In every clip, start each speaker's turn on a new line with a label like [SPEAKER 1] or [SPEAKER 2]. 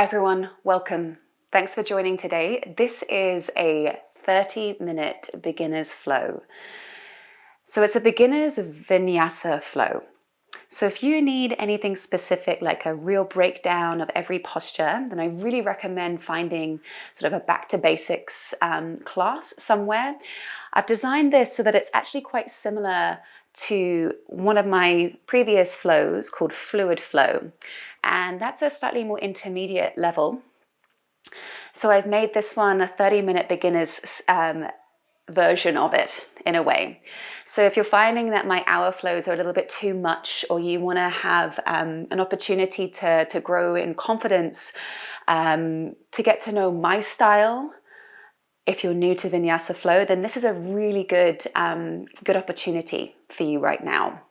[SPEAKER 1] everyone, welcome. Thanks for joining today. This is a 30-minute beginner's flow. So it's a beginner's Vinyasa flow. So if you need anything specific, like a real breakdown of every posture, then I really recommend finding sort of a back to basics class somewhere. I've designed this so that it's actually quite similar to one of my previous flows called Fluid Flow. And that's a slightly more intermediate level. So I've made this one a 30-minute beginner's version of it in a way. So if you're finding that my hour flows are a little bit too much, or you want to have an opportunity to grow in confidence, to get to know my style, if you're new to Vinyasa Flow, then this is a really good opportunity for you right now.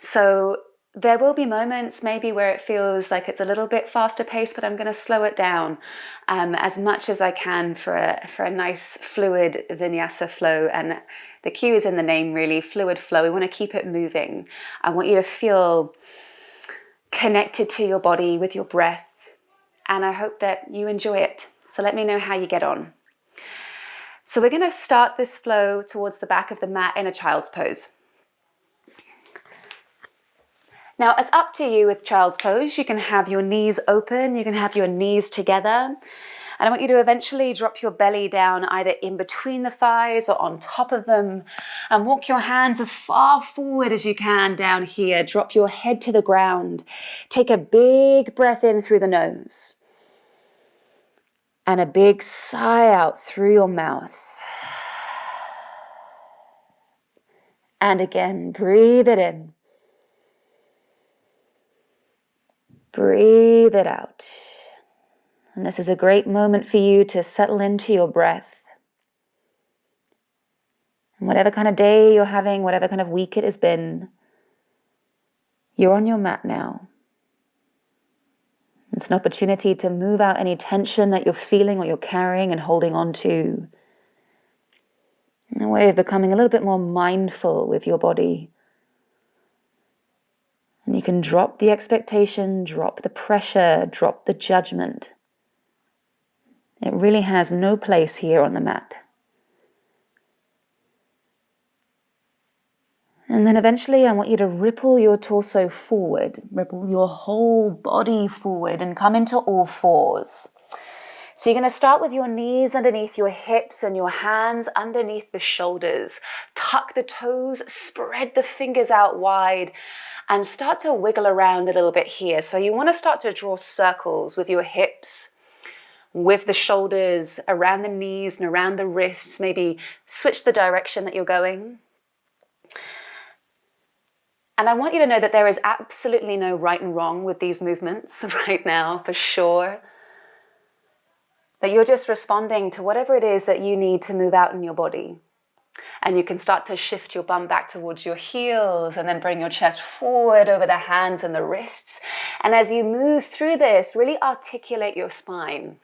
[SPEAKER 1] So there will be moments maybe where it feels like it's a little bit faster paced, but I'm going to slow it down as much as I can for a nice fluid Vinyasa flow. And the cue is in the name, really, fluid flow. We want to keep it moving. I want you to feel connected to your body with your breath. And I hope that you enjoy it. So let me know how you get on. So we're going to start this flow towards the back of the mat in a child's pose. Now, it's up to you with child's pose. You can have your knees open, you can have your knees together. And I want you to eventually drop your belly down either in between the thighs or on top of them, and walk your hands as far forward as you can down here. Drop your head to the ground. Take a big breath in through the nose and a big sigh out through your mouth. And again, breathe it in. Breathe it out. And this is a great moment for you to settle into your breath. And whatever kind of day you're having, whatever kind of week it has been, you're on your mat now. It's an opportunity to move out any tension that you're feeling or you're carrying and holding on to. In a way of becoming a little bit more mindful with your body. And you can drop the expectation, drop the pressure, drop the judgment. It really has no place here on the mat. And then eventually I want you to ripple your torso forward, ripple your whole body forward and come into all fours. So you're going to start with your knees underneath your hips and your hands underneath the shoulders. Tuck the toes, spread the fingers out wide, and start to wiggle around a little bit here. So you want to start to draw circles with your hips, with the shoulders, around the knees and around the wrists. Maybe switch the direction that you're going. And I want you to know that there is absolutely no right and wrong with these movements right now, for sure. That you're just responding to whatever it is that you need to move out in your body. And you can start to shift your bum back towards your heels and then bring your chest forward over the hands and the wrists. And as you move through this, really articulate your spine.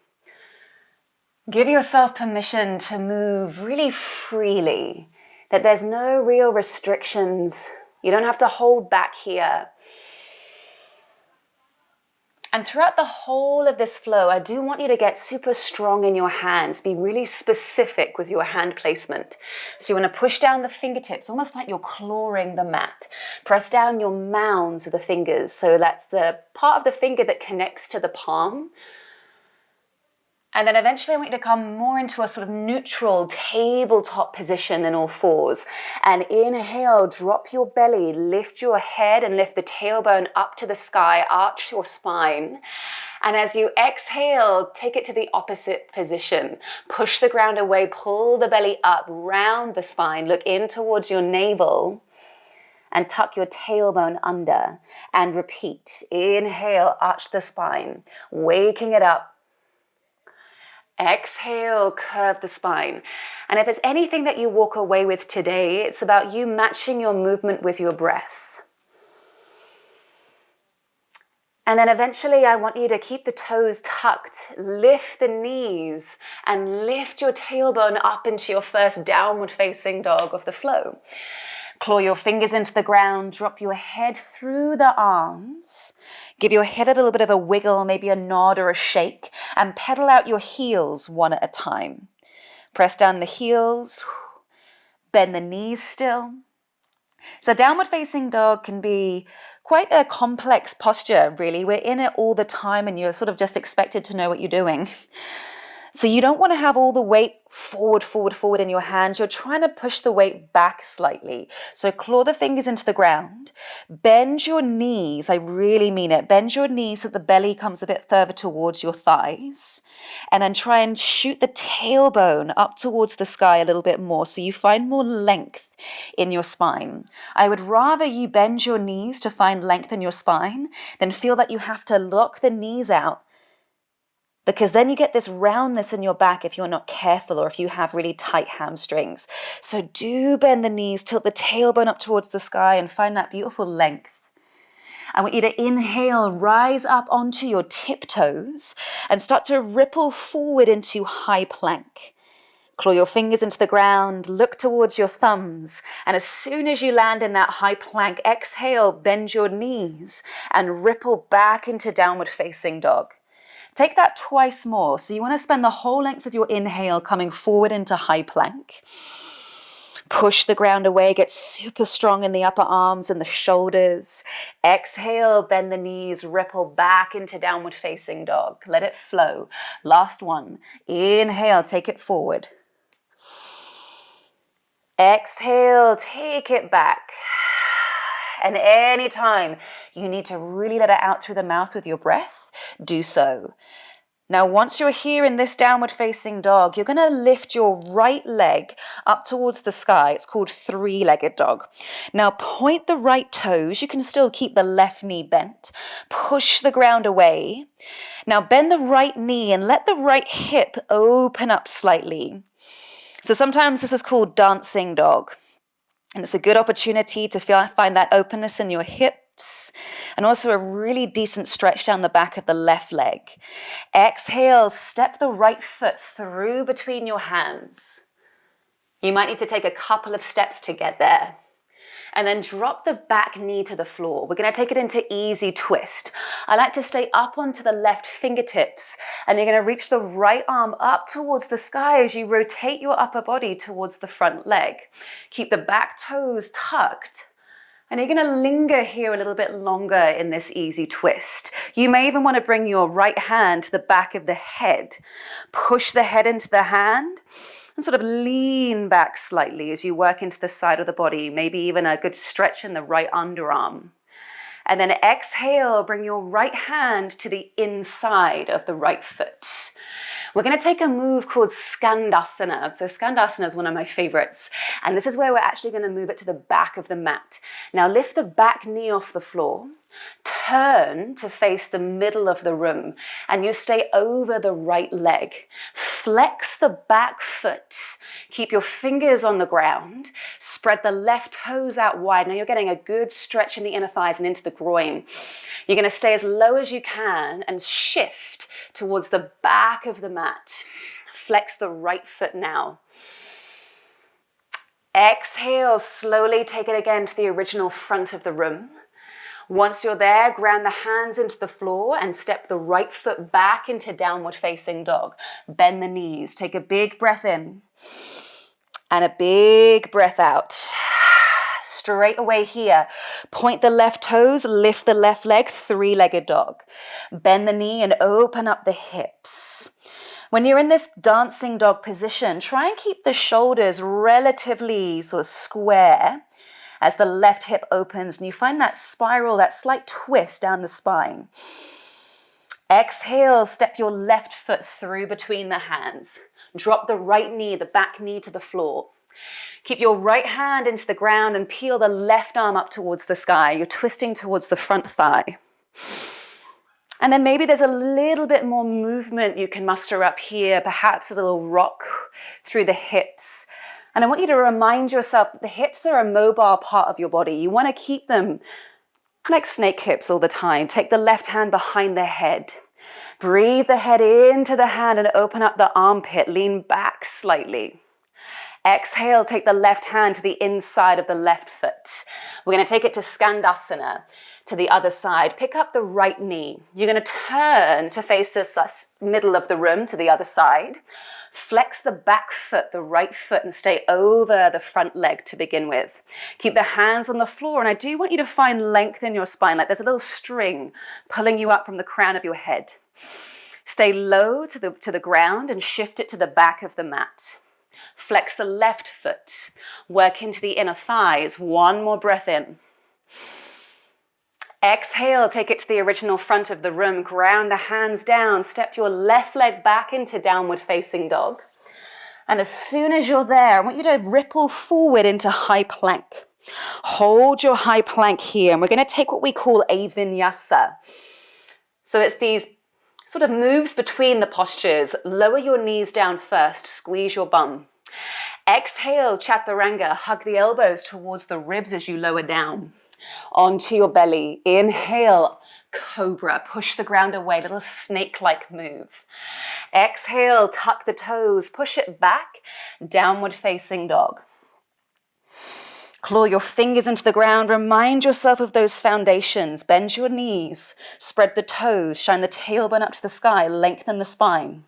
[SPEAKER 1] Give yourself permission to move really freely, that there's no real restrictions. You don't have to hold back here. And throughout the whole of this flow, I do want you to get super strong in your hands. Be really specific with your hand placement. So you want to push down the fingertips, almost like you're clawing the mat. Press down your mounds of the fingers. So that's the part of the finger that connects to the palm. And then eventually I want you to come more into a sort of neutral tabletop position in all fours. And inhale, drop your belly, lift your head and lift the tailbone up to the sky, arch your spine. And as you exhale, take it to the opposite position. Push the ground away, pull the belly up, round the spine, look in towards your navel and tuck your tailbone under. And repeat, inhale, arch the spine, waking it up. Exhale, curve the spine. And if there's anything that you walk away with today, it's about you matching your movement with your breath. And then eventually I want you to keep the toes tucked, lift the knees, and lift your tailbone up into your first downward facing dog of the flow. Claw your fingers into the ground, drop your head through the arms, give your head a little bit of a wiggle, maybe a nod or a shake, and pedal out your heels one at a time. Press down the heels, bend the knees still. So downward facing dog can be quite a complex posture, really. We're in it all the time and you're sort of just expected to know what you're doing. So you don't want to have all the weight forward in your hands. You're trying to push the weight back slightly. So claw the fingers into the ground. Bend your knees. I really mean it. Bend your knees so the belly comes a bit further towards your thighs. And then try and shoot the tailbone up towards the sky a little bit more so you find more length in your spine. I would rather you bend your knees to find length in your spine than feel that you have to lock the knees out, because then you get this roundness in your back if you're not careful or if you have really tight hamstrings. So do bend the knees, tilt the tailbone up towards the sky and find that beautiful length. I want you to inhale, rise up onto your tiptoes and start to ripple forward into high plank. Claw your fingers into the ground, look towards your thumbs, and as soon as you land in that high plank, exhale, bend your knees and ripple back into downward facing dog. Take that twice more. So you want to spend the whole length of your inhale coming forward into high plank. Push the ground away, get super strong in the upper arms and the shoulders. Exhale, bend the knees, ripple back into downward facing dog. Let it flow. Last one. Inhale, take it forward. Exhale, take it back. And anytime you need to really let it out through the mouth with your breath, do so. Now, once you're here in this downward facing dog, you're going to lift your right leg up towards the sky. It's called three-legged dog. Now, point the right toes. You can still keep the left knee bent. Push the ground away. Now, bend the right knee and let the right hip open up slightly. So sometimes this is called dancing dog. And it's a good opportunity to find that openness in your hips and also a really decent stretch down the back of the left leg. Exhale, step the right foot through between your hands. You might need to take a couple of steps to get there. And then drop the back knee to the floor. We're going to take it into easy twist. I like to stay up onto the left fingertips, and you're going to reach the right arm up towards the sky as you rotate your upper body towards the front leg. Keep the back toes tucked. And you're going to linger here a little bit longer in this easy twist. You may even want to bring your right hand to the back of the head. Push the head into the hand and sort of lean back slightly as you work into the side of the body, maybe even a good stretch in the right underarm. And then exhale, bring your right hand to the inside of the right foot. We're going to take a move called Skandasana. So Skandasana is one of my favorites. And this is where we're actually going to move it to the back of the mat. Now lift the back knee off the floor. Turn to face the middle of the room. And you stay over the right leg. Flex the back foot. Keep your fingers on the ground. Spread the left toes out wide. Now you're getting a good stretch in the inner thighs and into the groin. You're going to stay as low as you can and shift towards the back of the mat. Flex the right foot now. Exhale, slowly take it again to the original front of the room. Once you're there, ground the hands into the floor and step the right foot back into downward facing dog. Bend the knees. Take a big breath in and a big breath out. Straight away here. Point the left toes, lift the left leg, three-legged dog. Bend the knee and open up the hips. When you're in this dancing dog position, try and keep the shoulders relatively sort of square as the left hip opens and you find that spiral, that slight twist down the spine. Exhale, step your left foot through between the hands. Drop the right knee, the back knee to the floor. Keep your right hand into the ground and peel the left arm up towards the sky. You're twisting towards the front thigh. And then maybe there's a little bit more movement you can muster up here, perhaps a little rock through the hips. And I want you to remind yourself that the hips are a mobile part of your body. You want to keep them like snake hips all the time. Take the left hand behind the head. Breathe the head into the hand and open up the armpit. Lean back slightly. Exhale, take the left hand to the inside of the left foot. We're going to take it to Skandasana, to the other side. Pick up the right knee. You're going to turn to face the middle of the room to the other side. Flex the back foot, the right foot, and stay over the front leg to begin with. Keep the hands on the floor, and I do want you to find length in your spine, like there's a little string pulling you up from the crown of your head. Stay low to the ground and shift it to the back of the mat. Flex the left foot. Work into the inner thighs. One more breath in. Exhale, take it to the original front of the room. Ground the hands down. Step your left leg back into downward facing dog. And as soon as you're there, I want you to ripple forward into high plank. Hold your high plank here. And we're going to take what we call a vinyasa. So it's these sort of moves between the postures. Lower your knees down first. Squeeze your bum. Exhale, chaturanga. Hug the elbows towards the ribs as you lower down. Onto your belly. Inhale, cobra. Push the ground away. Little snake-like move. Exhale, tuck the toes. Push it back. Downward facing dog. Claw your fingers into the ground. Remind yourself of those foundations. Bend your knees. Spread the toes. Shine the tailbone up to the sky. Lengthen the spine.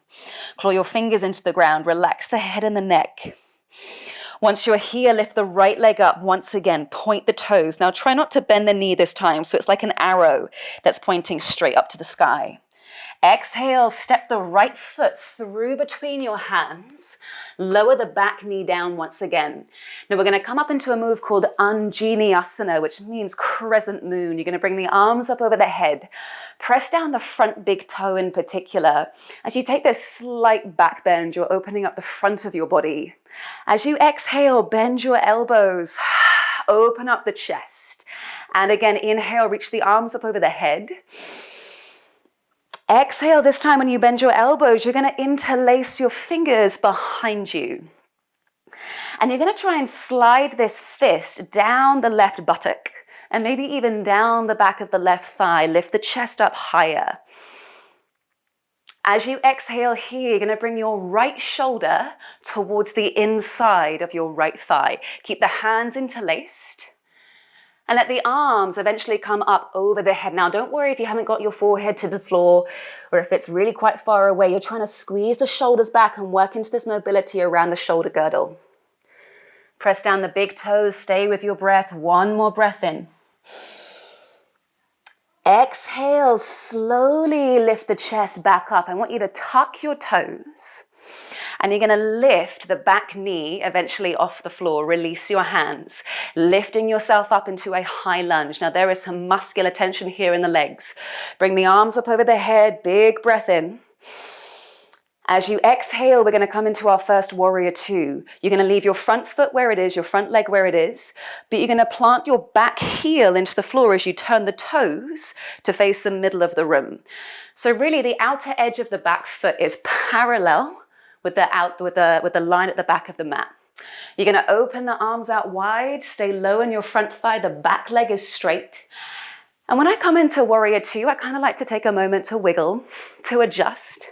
[SPEAKER 1] Claw your fingers into the ground. Relax the head and the neck. Once you're here, lift the right leg up once again. Point the toes. Now try not to bend the knee this time, so it's like an arrow that's pointing straight up to the sky. Exhale, step the right foot through between your hands. Lower the back knee down once again. Now we're going to come up into a move called Anjaneyasana, which means crescent moon. You're going to bring the arms up over the head. Press down the front big toe in particular. As you take this slight back bend, you're opening up the front of your body. As you exhale, bend your elbows. Open up the chest. And again, inhale, reach the arms up over the head. Exhale, this time when you bend your elbows, you're going to interlace your fingers behind you. And you're going to try and slide this fist down the left buttock and maybe even down the back of the left thigh. Lift the chest up higher. As you exhale here, you're going to bring your right shoulder towards the inside of your right thigh. Keep the hands interlaced. And let the arms eventually come up over the head. Now, don't worry if you haven't got your forehead to the floor or if it's really quite far away. You're trying to squeeze the shoulders back and work into this mobility around the shoulder girdle. Press down the big toes. Stay with your breath. One more breath in. Exhale, slowly lift the chest back up. I want you to tuck your toes. And you're going to lift the back knee eventually off the floor. Release your hands, lifting yourself up into a high lunge. Now there is some muscular tension here in the legs. Bring the arms up over the head. Big breath in. As you exhale, we're going to come into our first warrior two. You're going to leave your front foot where it is, your front leg where it is, but you're going to plant your back heel into the floor as you turn the toes to face the middle of the room. So really the outer edge of the back foot is parallel with the line at the back of the mat. You're going to open the arms out wide, stay low in your front thigh, the back leg is straight. And when I come into warrior two, I kind of like to take a moment to wiggle, to adjust,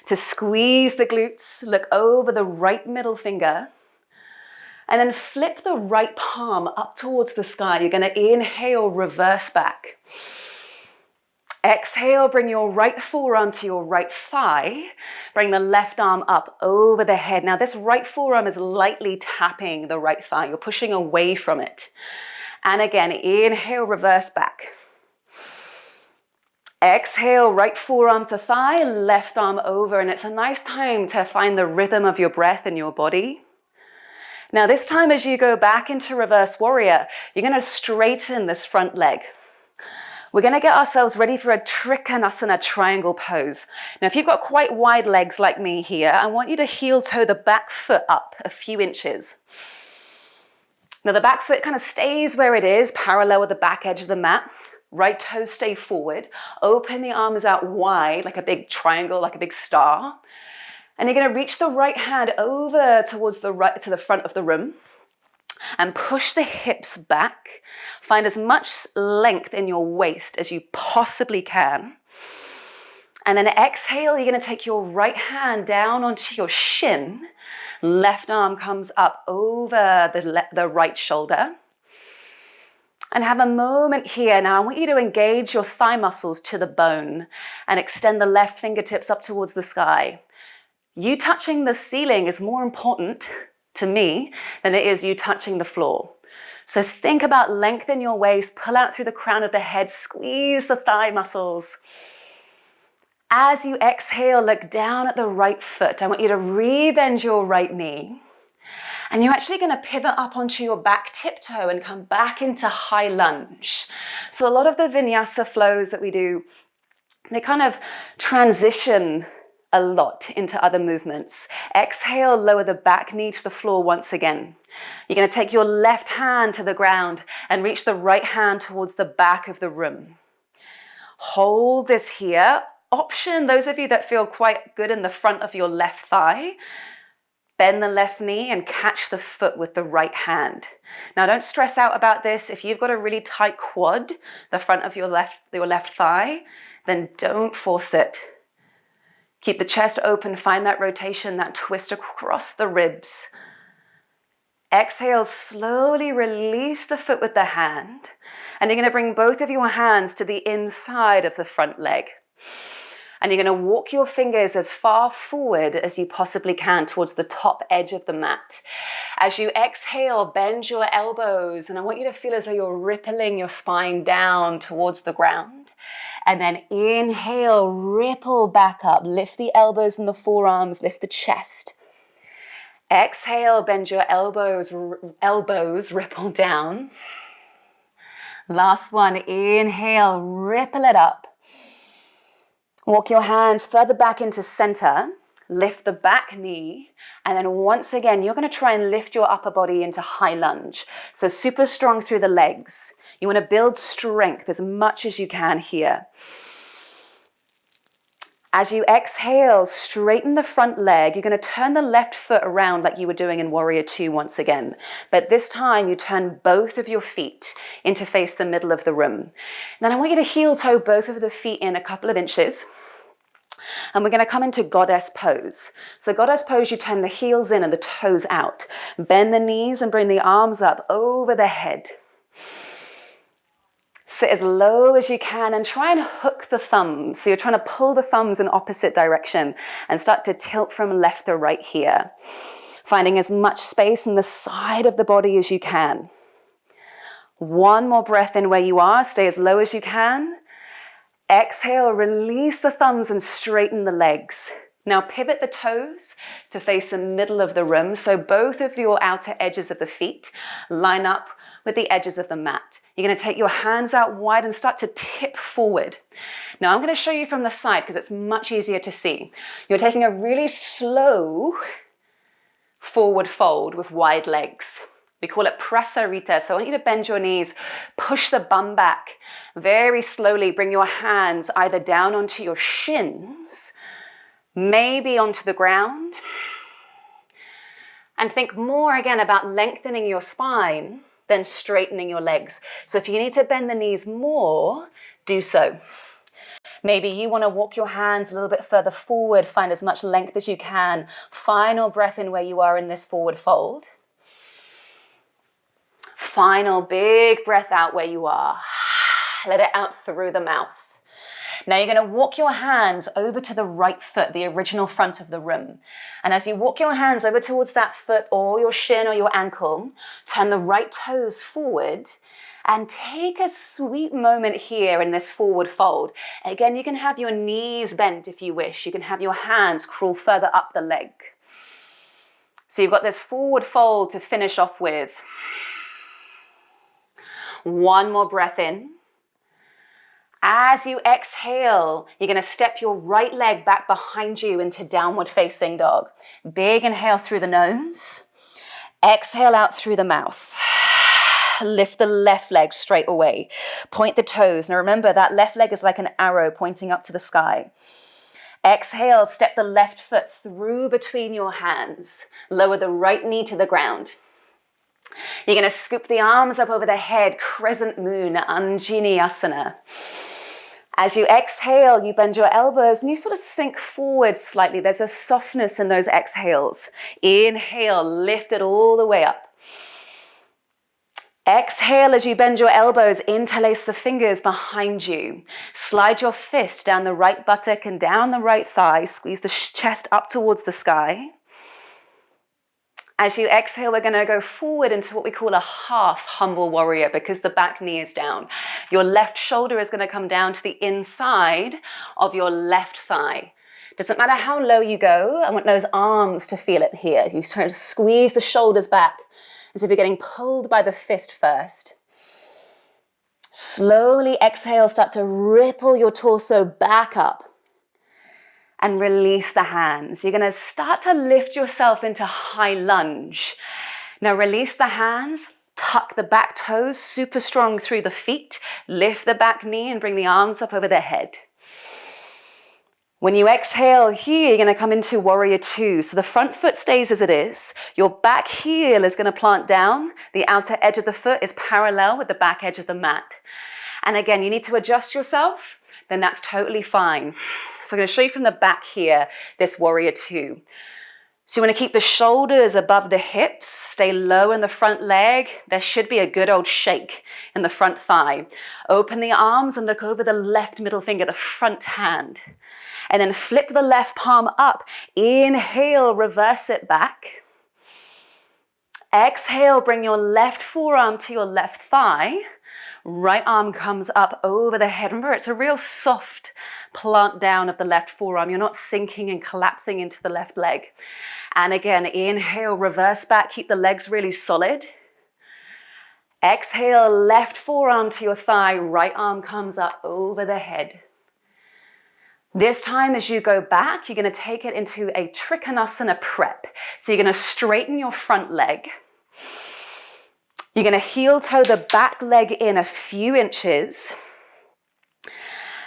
[SPEAKER 1] to squeeze the glutes, look over the right middle finger, and then flip the right palm up towards the sky. You're going to inhale, reverse back. Exhale, bring your right forearm to your right thigh. Bring the left arm up over the head. Now this right forearm is lightly tapping the right thigh. You're pushing away from it. And again, inhale, reverse back. Exhale, right forearm to thigh, left arm over. And it's a nice time to find the rhythm of your breath in your body. Now this time as you go back into reverse warrior, you're going to straighten this front leg. We're going to get ourselves ready for a Trikonasana triangle pose. Now, if you've got quite wide legs like me here, I want you to heel toe the back foot up a few inches. Now, the back foot kind of stays where it is, parallel with the back edge of the mat. Right toes stay forward. Open the arms out wide, like a big triangle, like a big star. And you're going to reach the right hand over towards the right, to the front of the room. And push the hips back. Find as much length in your waist as you possibly can. And then exhale, you're going to take your right hand down onto your shin. Left arm comes up over the right shoulder. And have a moment here. Now, I want you to engage your thigh muscles to the bone and extend the left fingertips up towards the sky. You touching the ceiling is more important to me than it is you touching the floor. So think about lengthen your waist, pull out through the crown of the head, squeeze the thigh muscles. As you exhale, look down at the right foot. I want you to re-bend your right knee. And you're actually going to pivot up onto your back tiptoe and come back into high lunge. So a lot of the vinyasa flows that we do, they kind of transition a lot into other movements. Exhale, lower the back knee to the floor once again. You're going to take your left hand to the ground and reach the right hand towards the back of the room. Hold this here. Option, those of you that feel quite good in the front of your left thigh, bend the left knee and catch the foot with the right hand. Now don't stress out about this. If you've got a really tight quad, the front of your left thigh, then don't force it. Keep the chest open, find that rotation, that twist across the ribs. Exhale, slowly release the foot with the hand. And you're going to bring both of your hands to the inside of the front leg. And you're going to walk your fingers as far forward as you possibly can towards the top edge of the mat. As you exhale, bend your elbows. And I want you to feel as though you're rippling your spine down towards the ground. And then inhale, ripple back up. Lift the elbows and the forearms, lift the chest. Exhale, bend your elbows, ripple down. Last one, inhale, ripple it up. Walk your hands further back into center, lift the back knee, and then once again, you're going to try and lift your upper body into high lunge. So super strong through the legs. You want to build strength as much as you can here. As you exhale, straighten the front leg. You're going to turn the left foot around like you were doing in Warrior Two once again. But this time you turn both of your feet into face the middle of the room. Then I want you to heel toe both of the feet in a couple of inches. And we're going to come into goddess pose. So goddess pose, you turn the heels in and the toes out. Bend the knees and bring the arms up over the head. Sit as low as you can and try and hook the thumbs. So you're trying to pull the thumbs in opposite direction and start to tilt from left to right here. Finding as much space in the side of the body as you can. One more breath in where you are. Stay as low as you can. Exhale, release the thumbs and straighten the legs. Now pivot the toes to face the middle of the room. So both of your outer edges of the feet line up with the edges of the mat. You're going to take your hands out wide and start to tip forward. Now I'm going to show you from the side because it's much easier to see. You're taking a really slow forward fold with wide legs. We call it prasarita. So I want you to bend your knees, push the bum back. Very slowly bring your hands either down onto your shins, maybe onto the ground. And think more again about lengthening your spine than straightening your legs. So if you need to bend the knees more, do so. Maybe you want to walk your hands a little bit further forward, find as much length as you can. Final breath in where you are in this forward fold. Final big breath out where you are. Let it out through the mouth. Now you're going to walk your hands over to the right foot, the original front of the room. And as you walk your hands over towards that foot or your shin or your ankle, turn the right toes forward and take a sweet moment here in this forward fold. Again, you can have your knees bent if you wish. You can have your hands crawl further up the leg. So you've got this forward fold to finish off with. One more breath in. As you exhale, you're going to step your right leg back behind you into downward facing dog. Big inhale through the nose. Exhale out through the mouth. Lift the left leg straight away. Point the toes. Now remember, that left leg is like an arrow pointing up to the sky. Exhale, step the left foot through between your hands. Lower the right knee to the ground. You're going to scoop the arms up over the head, crescent moon, Anjaneyasana. As you exhale, you bend your elbows and you sort of sink forward slightly. There's a softness in those exhales. Inhale, lift it all the way up. Exhale as you bend your elbows, interlace the fingers behind you. Slide your fist down the right buttock and down the right thigh. Squeeze the chest up towards the sky. As you exhale, we're going to go forward into what we call a half humble warrior because the back knee is down. Your left shoulder is going to come down to the inside of your left thigh. Doesn't matter how low you go. I want those arms to feel it here. You try to squeeze the shoulders back as if you're getting pulled by the fist first. Slowly exhale, start to ripple your torso back up. And release the hands. You're going to start to lift yourself into high lunge. Now release the hands, tuck the back toes super strong through the feet, lift the back knee and bring the arms up over the head. When you exhale here, you're going to come into warrior two. So the front foot stays as it is. Your back heel is going to plant down. The outer edge of the foot is parallel with the back edge of the mat. And again, you need to adjust yourself, then that's totally fine. So I'm going to show you from the back here, this warrior two. So you want to keep the shoulders above the hips, stay low in the front leg. There should be a good old shake in the front thigh. Open the arms and look over the left middle finger, the front hand. And then flip the left palm up. Inhale, reverse it back. Exhale, bring your left forearm to your left thigh. Right arm comes up over the head. Remember, it's a real soft plant down of the left forearm. You're not sinking and collapsing into the left leg. And again, inhale, reverse back. Keep the legs really solid. Exhale, left forearm to your thigh. Right arm comes up over the head. This time, as you go back, you're going to take it into a Trikonasana prep. So you're going to straighten your front leg. You're going to heel toe the back leg in a few inches.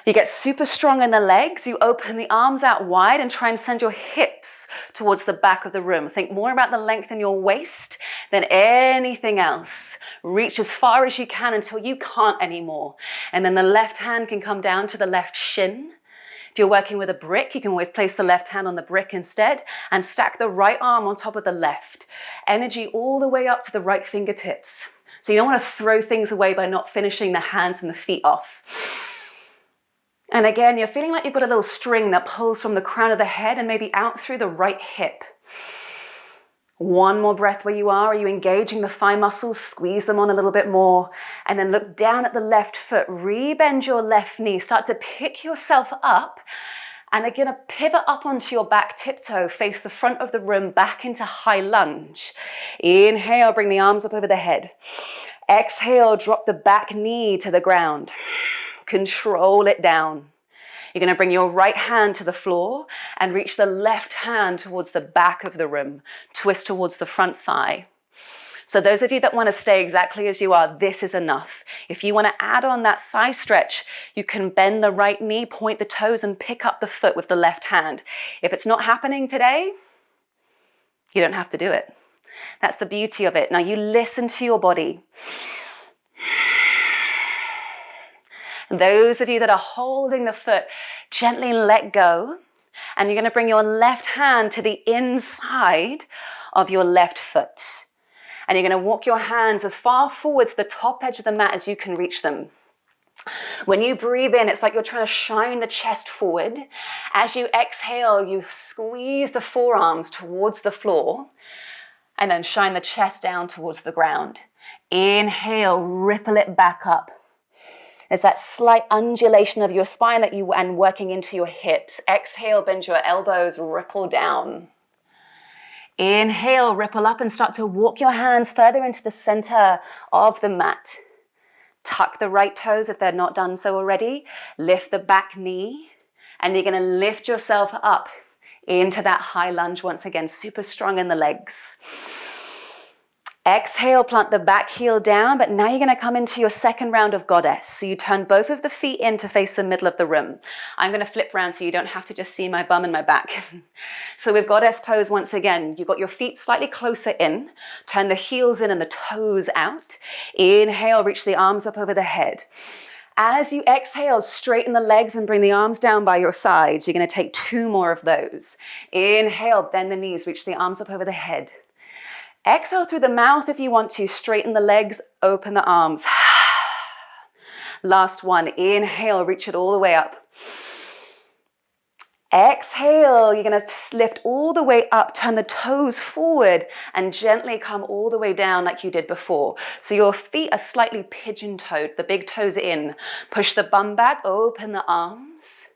[SPEAKER 1] You get super strong in the legs. You open the arms out wide and try and send your hips towards the back of the room. Think more about the length in your waist than anything else. Reach as far as you can until you can't anymore. And then the left hand can come down to the left shin. If you're working with a brick, you can always place the left hand on the brick instead and stack the right arm on top of the left. Energy all the way up to the right fingertips. So you don't want to throw things away by not finishing the hands and the feet off. And again, you're feeling like you've got a little string that pulls from the crown of the head and maybe out through the right hip. One more breath where you are. Are you engaging the thigh muscles? Squeeze them on a little bit more. And then look down at the left foot. Rebend your left knee. Start to pick yourself up. And again, pivot up onto your back tiptoe. Face the front of the room back into high lunge. Inhale, bring the arms up over the head. Exhale, drop the back knee to the ground. Control it down. You're going to bring your right hand to the floor and reach the left hand towards the back of the room. Twist towards the front thigh. So those of you that want to stay exactly as you are, this is enough. If you want to add on that thigh stretch, you can bend the right knee, point the toes, and pick up the foot with the left hand. If it's not happening today, you don't have to do it. That's the beauty of it. Now you listen to your body. Those of you that are holding the foot, gently let go. And you're going to bring your left hand to the inside of your left foot. And you're going to walk your hands as far forward to the top edge of the mat as you can reach them. When you breathe in, it's like you're trying to shine the chest forward. As you exhale, you squeeze the forearms towards the floor and then shine the chest down towards the ground. Inhale, ripple it back up. There's that slight undulation of your spine and working into your hips. Exhale, bend your elbows, ripple down. Inhale, ripple up and start to walk your hands further into the center of the mat. Tuck the right toes if they're not done so already. Lift the back knee and you're going to lift yourself up into that high lunge once again, super strong in the legs. Exhale, plant the back heel down, but now you're going to come into your second round of goddess. So you turn both of the feet in to face the middle of the room. I'm going to flip around so you don't have to just see my bum and my back. So with goddess pose, once again, you've got your feet slightly closer in, turn the heels in and the toes out. Inhale, reach the arms up over the head. As you exhale, straighten the legs and bring the arms down by your sides. You're going to take 2 more of those. Inhale, bend the knees, reach the arms up over the head. Exhale through the mouth if you want to. Straighten the legs, open the arms. Last one. Inhale, reach it all the way up. Exhale, you're going to lift all the way up, turn the toes forward and gently come all the way down like you did before. So your feet are slightly pigeon-toed, the big toes in. Push the bum back, open the arms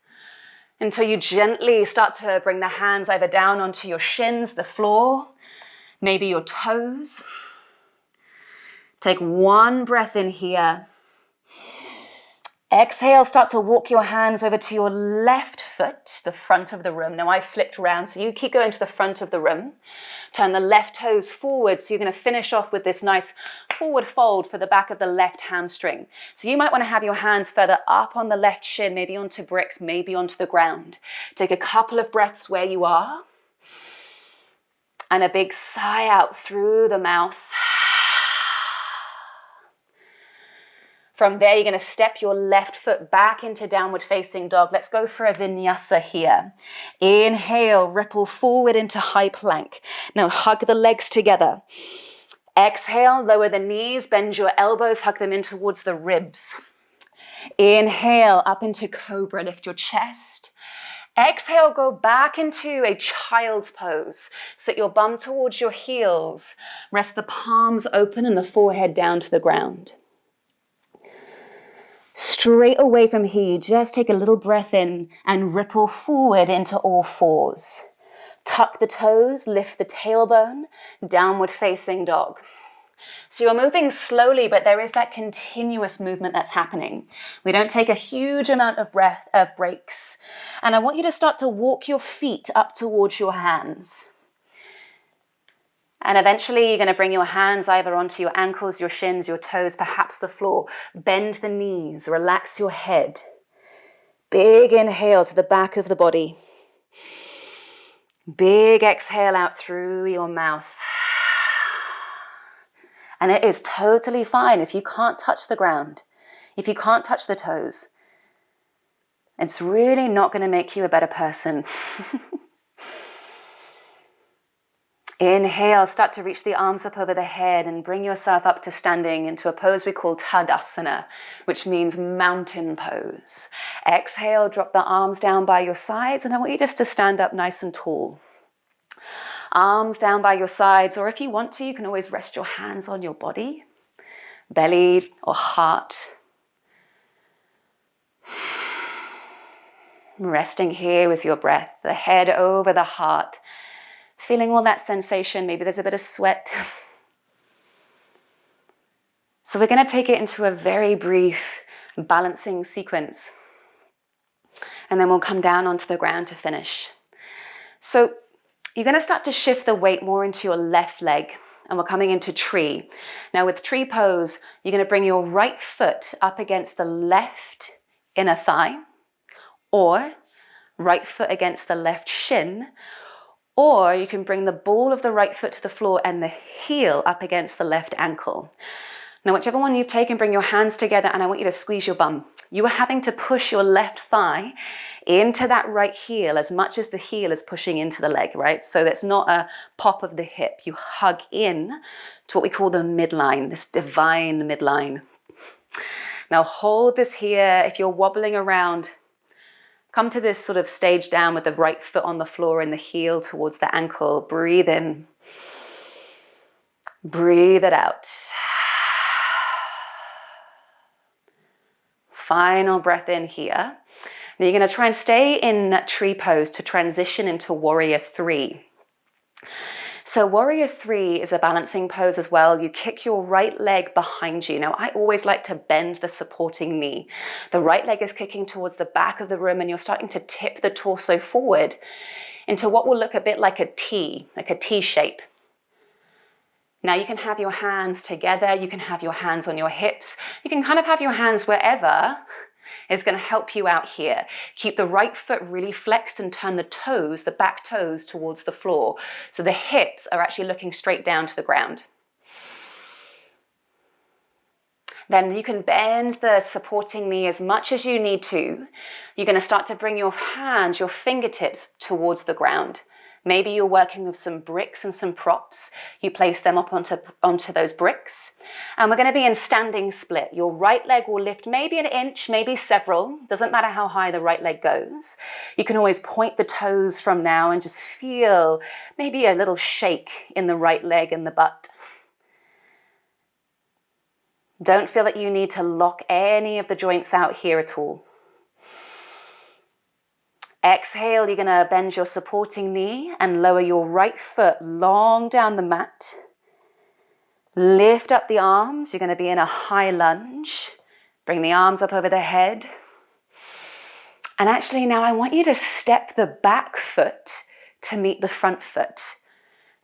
[SPEAKER 1] until you gently start to bring the hands either down onto your shins, the floor, maybe your toes. Take 1 breath in here. Exhale, start to walk your hands over to your left foot, the front of the room. Now I flipped around, so you keep going to the front of the room. Turn the left toes forward, so you're going to finish off with this nice forward fold for the back of the left hamstring. So you might want to have your hands further up on the left shin, maybe onto bricks, maybe onto the ground. Take a couple of breaths where you are. And a big sigh out through the mouth. From there, you're going to step your left foot back into downward facing dog. Let's go for a vinyasa here. Inhale, ripple forward into high plank. Now hug the legs together. Exhale, lower the knees, bend your elbows, hug them in towards the ribs. Inhale, up into cobra, lift your chest. Exhale, go back into a child's pose. Sit your bum towards your heels. Rest the palms open and the forehead down to the ground. Straight away from here, you just take a little breath in and ripple forward into all fours. Tuck the toes, lift the tailbone, downward facing dog. So you're moving slowly, but there is that continuous movement that's happening. We don't take a huge amount of breaks. And I want you to start to walk your feet up towards your hands. And eventually you're going to bring your hands either onto your ankles, your shins, your toes, perhaps the floor. Bend the knees, relax your head. Big inhale to the back of the body. Big exhale out through your mouth. And it is totally fine if you can't touch the ground, if you can't touch the toes. It's really not going to make you a better person. Inhale, start to reach the arms up over the head and bring yourself up to standing into a pose we call Tadasana, which means mountain pose. Exhale, drop the arms down by your sides, and I want you just to stand up nice and tall. Arms down by your sides, or if you want to, you can always rest your hands on your body, belly or heart. Resting here with your breath, the head over the heart. Feeling all that sensation, maybe there's a bit of sweat. So we're going to take it into a very brief balancing sequence. And then we'll come down onto the ground to finish. So you're going to start to shift the weight more into your left leg. And we're coming into tree. Now with tree pose, you're going to bring your right foot up against the left inner thigh. Or right foot against the left shin. Or you can bring the ball of the right foot to the floor and the heel up against the left ankle. Now, whichever one you've taken, bring your hands together and I want you to squeeze your bum. You are having to push your left thigh into that right heel as much as the heel is pushing into the leg, right? So that's not a pop of the hip. You hug in to what we call the midline, this divine midline. Now hold this here. If you're wobbling around, come to this sort of stage down with the right foot on the floor and the heel towards the ankle. Breathe in. Breathe it out. Final breath in here. Now you're going to try and stay in tree pose to transition into warrior 3. So warrior 3 is a balancing pose as well. You kick your right leg behind you. Now I always like to bend the supporting knee. The right leg is kicking towards the back of the room and you're starting to tip the torso forward into what will look a bit like a T shape. Now you can have your hands together, you can have your hands on your hips, you can kind of have your hands wherever is going to help you out here. Keep the right foot really flexed and turn the toes, the back toes, towards the floor. So the hips are actually looking straight down to the ground. Then you can bend the supporting knee as much as you need to. You're going to start to bring your hands, your fingertips towards the ground. Maybe you're working with some bricks and some props. You place them up onto those bricks. And we're going to be in standing split. Your right leg will lift maybe an inch, maybe several. Doesn't matter how high the right leg goes. You can always point the toes from now and just feel maybe a little shake in the right leg and the butt. Don't feel that you need to lock any of the joints out here at all. Exhale, you're going to bend your supporting knee and lower your right foot long down the mat. Lift up the arms. You're going to be in a high lunge. Bring the arms up over the head. And actually now I want you to step the back foot to meet the front foot.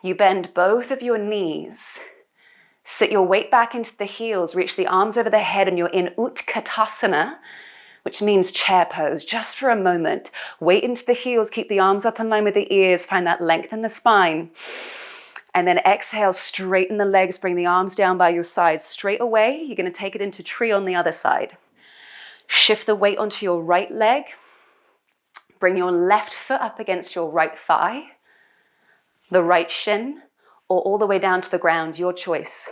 [SPEAKER 1] You bend both of your knees. Sit your weight back into the heels. Reach the arms over the head and you're in Utkatasana, which means chair pose, just for a moment. Weight into the heels, keep the arms up in line with the ears, find that length in the spine. And then exhale, straighten the legs, bring the arms down by your sides. Straight away, you're gonna take it into tree on the other side. Shift the weight onto your right leg. Bring your left foot up against your right thigh, the right shin, or all the way down to the ground, your choice.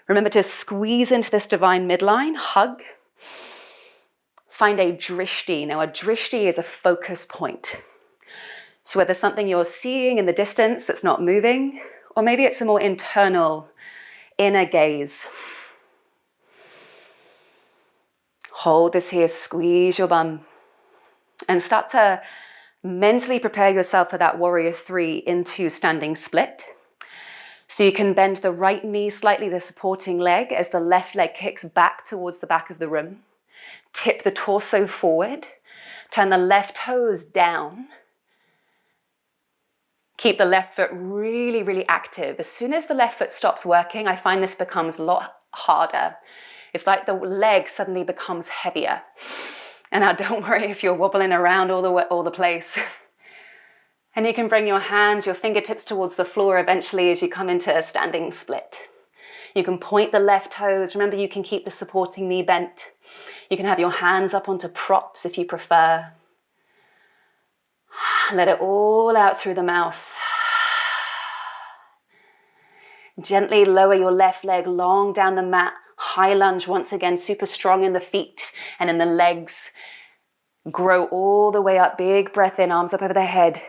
[SPEAKER 1] Remember to squeeze into this divine midline, hug. Find a drishti. Now a drishti is a focus point. So whether something you're seeing in the distance that's not moving, or maybe it's a more internal, inner gaze. Hold this here, squeeze your bum. And start to mentally prepare yourself for that warrior 3 into standing split. So you can bend the right knee slightly, the supporting leg, as the left leg kicks back towards the back of the room. Tip the torso forward, turn the left toes down. Keep the left foot really, really active. As soon as the left foot stops working, I find this becomes a lot harder. It's like the leg suddenly becomes heavier. And now don't worry if you're wobbling around all the place. And you can bring your hands, your fingertips towards the floor eventually as you come into a standing split. You can point the left toes. Remember, you can keep the supporting knee bent. You can have your hands up onto props if you prefer. Let it all out through the mouth. Gently lower your left leg long down the mat. High lunge once again, super strong in the feet and in the legs. Grow all the way up. Big breath in, arms up over the head.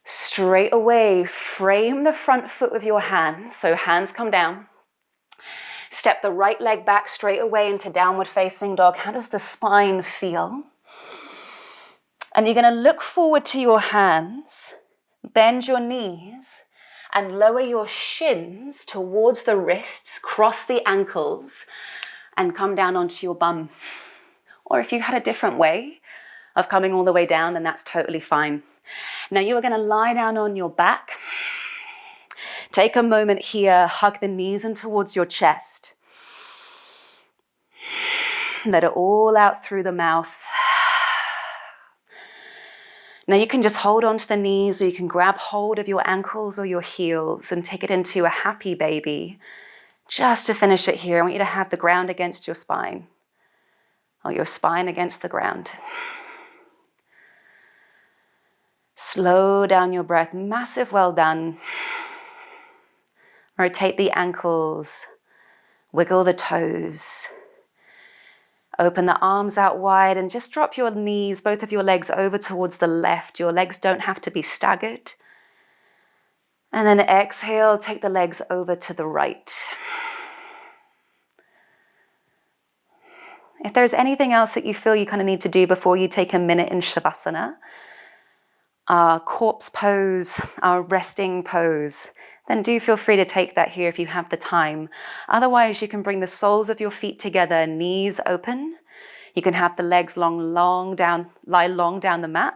[SPEAKER 1] Straight away, frame the front foot with your hands. So hands come down. Step the right leg back straight away into downward facing dog. How does the spine feel? And you're going to look forward to your hands, bend your knees, and lower your shins towards the wrists, cross the ankles, and come down onto your bum. Or if you had a different way of coming all the way down, then that's totally fine. Now you are going to lie down on your back. Take a moment here, hug the knees in towards your chest. Let it all out through the mouth. Now you can just hold on to the knees, or you can grab hold of your ankles or your heels and take it into a happy baby. Just to finish it here, I want you to have the ground against your spine, or your spine against the ground. Slow down your breath. Massive well done. Rotate the ankles. Wiggle the toes. Open the arms out wide and just drop your knees, both of your legs over towards the left. Your legs don't have to be staggered. And then exhale, take the legs over to the right. If there's anything else that you feel you kind of need to do before you take a minute in Savasana, our corpse pose, our resting pose, then do feel free to take that here if you have the time. Otherwise, you can bring the soles of your feet together, knees open. You can have the legs lie long down the mat.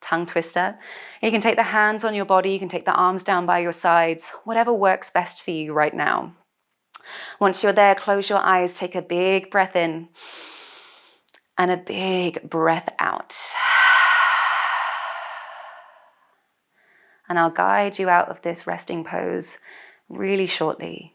[SPEAKER 1] tongue twister. You can take the hands on your body, you can take the arms down by your sides, whatever works best for you right now. Once you're there, close your eyes, take a big breath in and a big breath out. And I'll guide you out of this resting pose really shortly.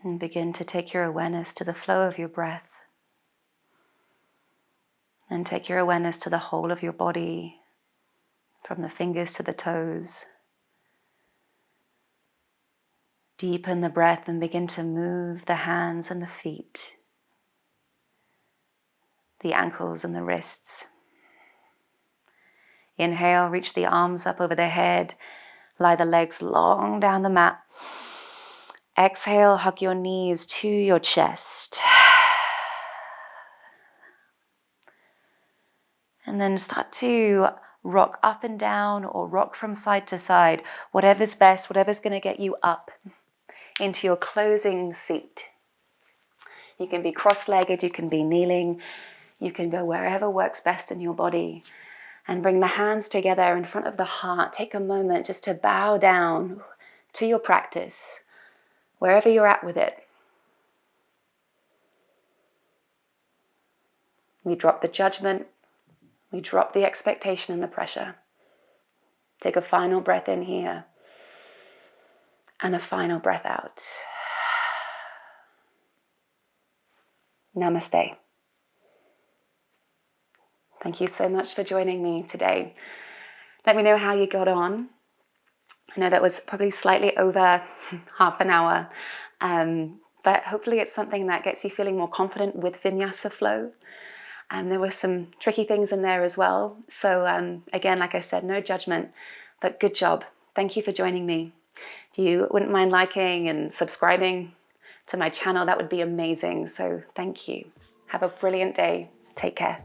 [SPEAKER 1] And begin to take your awareness to the flow of your breath. And take your awareness to the whole of your body, from the fingers to the toes. Deepen the breath and begin to move the hands and the feet, the ankles and the wrists. Inhale, reach the arms up over the head, lie the legs long down the mat. Exhale, hug your knees to your chest. And then start to rock up and down or rock from side to side, whatever's best, whatever's going to get you up into your closing seat. You can be cross-legged, you can be kneeling, you can go wherever works best in your body. And bring the hands together in front of the heart. Take a moment just to bow down to your practice, wherever you're at with it. We drop the judgment, we drop the expectation and the pressure. Take a final breath in here and a final breath out. Namaste. Thank you so much for joining me today. Let me know how you got on. I know that was probably slightly over half an hour, but hopefully it's something that gets you feeling more confident with Vinyasa Flow. There were some tricky things in there as well. So again, like I said, no judgment, but good job. Thank you for joining me. If you wouldn't mind liking and subscribing to my channel, that would be amazing. So thank you. Have a brilliant day. Take care.